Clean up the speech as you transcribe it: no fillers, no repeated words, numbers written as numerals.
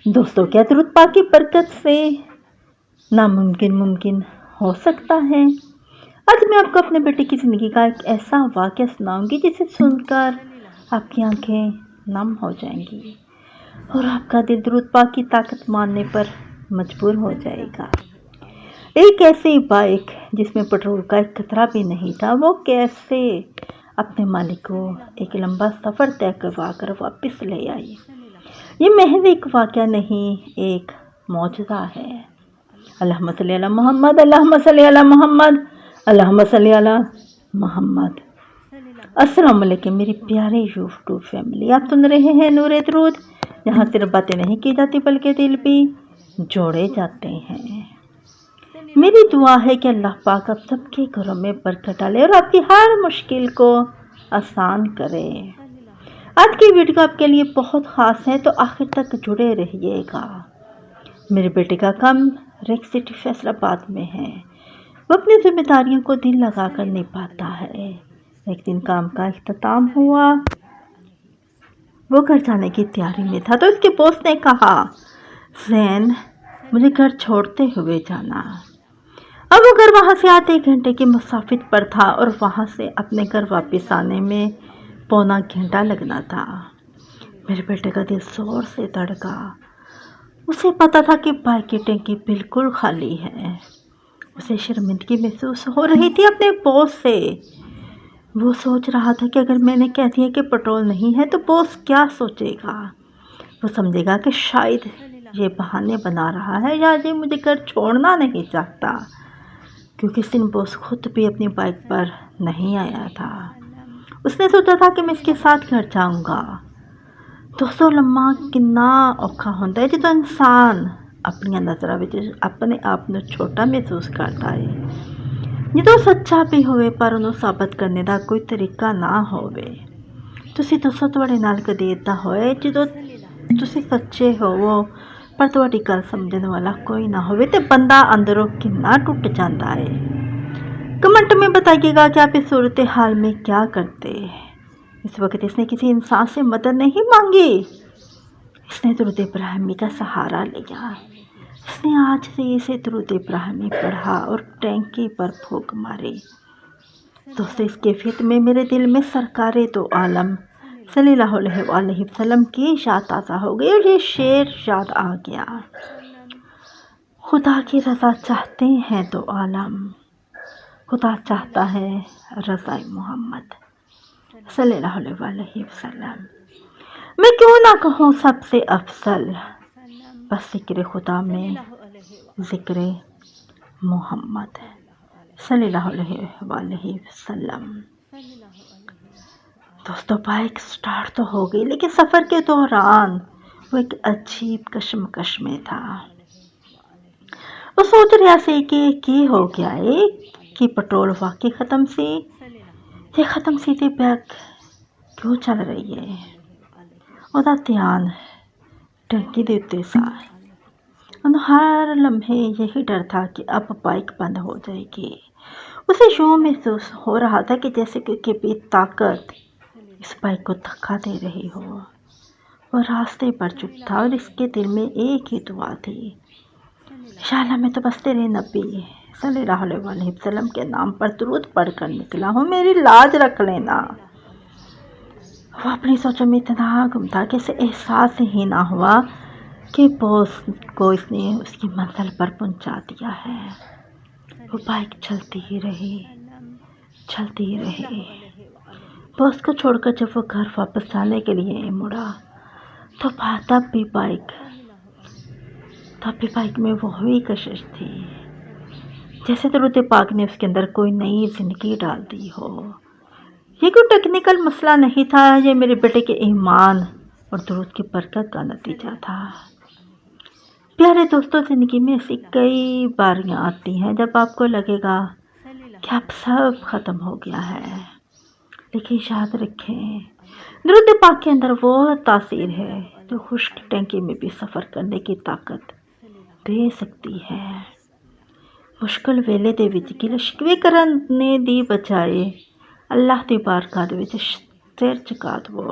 دوستوں، کیا درود پاک کی برکت سے ناممکن ممکن ہو سکتا ہے؟ آج میں آپ کو اپنے بیٹے کی زندگی کا ایک ایسا واقعہ سناؤں گی جسے سن کر آپ کی آنکھیں نم ہو جائیں گی اور آپ کا دل درود پاک کی طاقت ماننے پر مجبور ہو جائے گا۔ ایک ایسی بائک جس میں پٹرول کا ایک قطرہ بھی نہیں تھا، وہ کیسے اپنے مالک کو ایک لمبا سفر طے کروا کر واپس لے آئی۔ یہ محض ایک واقعہ نہیں، ایک معجزہ ہے۔ اللہم صلی علی محمد، اللہم صلی علی محمد، اللہم صلی علی محمد۔ السلام علیکم میری پیارے یوٹیوب فیملی، آپ سن رہے ہیں نور درود، یہاں صرف باتیں نہیں کی جاتی بلکہ دل بھی جوڑے جاتے ہیں۔ میری دعا ہے کہ اللہ پاک آپ سب کے گھروں میں برکت ڈالے اور آپ کی ہر مشکل کو آسان کرے۔ آج کی ویڈیو آپ کے لیے بہت خاص ہے، تو آخر تک جڑے رہیے گا۔ میرے بیٹے کا کام ریک سٹی فیصل آباد میں ہے۔ وہ اپنی ذمہ داریوں کو دل لگا کر نبھاتا ہے۔ ایک دن کام کا اختتام ہوا، وہ گھر جانے کی تیاری میں تھا تو اس کے باس نے کہا، زین مجھے گھر چھوڑتے ہوئے جانا۔ اب وہ گھر وہاں سے آدھے گھنٹے کی مسافت پر تھا اور وہاں سے اپنے گھر واپس آنے میں پونا گھنٹہ لگنا تھا۔ میرے بیٹے کا دل زور سے دھڑکا۔ اسے پتا تھا کہ بائک کی ٹینکی بالکل خالی ہے۔ اسے شرمندگی محسوس ہو رہی تھی اپنے باس سے۔ وہ سوچ رہا تھا کہ اگر میں نے کہہ دیا کہ پٹرول نہیں ہے تو باس کیا سوچے گا؟ وہ سمجھے گا کہ شاید یہ بہانے بنا رہا ہے یا یہ مجھے گھر چھوڑنا نہیں چاہتا، کیونکہ اس دن باس خود بھی اپنی بائک پر نہیں آیا تھا۔ اس نے سوچا تھا کہ میں اس کے ساتھ گھر جاؤں گا۔ دوستو، لمحہ کتنا اوکھا ہوتا ہے جب انسان اپنی نظروں وچ اپنے آپ کو چھوٹا محسوس کرتا ہے، جدوں سچا بھی ہوئے پر انہوں ثابت کرنے دا کوئی طریقہ نہ ہوئے۔ تسی دوستو تواڈے نال کدی اتنا ہوئے جدوں تسی سچے ہوو پر تواڈی گل سمجھن والا کوئی نہ ہوئے تے بندہ اندروں کتنا ٹوٹ جاندا ہے؟ کمنٹ میں بتائیے گا کہ آپ اس صورتحال میں کیا کرتے۔ اس وقت اس نے کسی انسان سے مدد نہیں مانگی، اس نے درود ابراہیمی کا سہارا لیا۔ اس نے آج سے درود ابراہیمی پڑھا اور ٹینکی پر پھونک ماری۔ دوستو، اس کیفیت میں میرے دل میں سرکار دو عالم صلی اللہ علیہ وآلہ وسلم کی یاد تازہ ہو گئی اور یہ شعر یاد آ گیا، خدا کی رضا چاہتے ہیں دو عالم، خدا چاہتا ہے رضا محمد صلی اللہ علیہ وآلہ وسلم۔ میں کیوں نہ کہوں سب سے افضل، بس ذکر خدا میں ذکر محمد صلی اللہ علیہ وآلہ وسلم۔ دوستو، بائک سٹارٹ تو ہو گئی لیکن سفر کے دوران وہ ایک عجیب کشمکش میں تھا۔ وہ سوچ رہا سی کہ کی ہو گیا ہے کہ پٹرول واقعی ختم سی، یہ ختم سی تے بائک کیوں چل رہی ہے؟ ਉਹਦਾ ਧਿਆਨ ٹینکی دے ਉੱਤੇ سا۔ انہوں ہر لمحے یہی ڈر تھا کہ اب بائک بند ہو جائے گی۔ اسے یوں محسوس ہو رہا تھا کہ جیسے کہ کبھی طاقت اس بائک کو دھکا دے رہی ہو۔ وہ راستے پر چپ تھا اور اس کے دل میں ایک ہی دعا تھی، انشاءاللہ میں تو بس تیرے نبی صلی اللہ علیہ وآلہ وسلم کے نام پر درود پڑھ کر نکلا ہوں، میری لاج رکھ لینا۔ وہ اپنی سوچوں میں اتنا گم تھا کہ اسے احساس ہی نہ ہوا کہ باس کو اس نے اس کی منزل پر پہنچا دیا ہے۔ وہ بائک چلتی ہی رہی، چلتی ہی رہی۔ باس کو چھوڑ کر جب وہ گھر واپس جانے کے لیے مڑا تو تب بھی بائک میں وہی کشش تھی، جیسے درود پاک نے اس کے اندر کوئی نئی زندگی ڈال دی ہو۔ یہ کوئی ٹیکنیکل مسئلہ نہیں تھا، یہ میرے بیٹے کے ایمان اور درود کی برکت کا نتیجہ تھا۔ پیارے دوستوں، زندگی میں ایسی کئی باریاں آتی ہیں جب آپ کو لگے گا کہ اب سب ختم ہو گیا ہے، لیکن یاد رکھیں درود پاک کے اندر وہ تاثیر ہے جو خشک ٹینکی میں بھی سفر کرنے کی طاقت دے سکتی ہے۔ مشکل ویلے دے وچ گل شکوے کرنے دی بجائے اللہ دی بارگاہ دے وچ سر جھکا دو،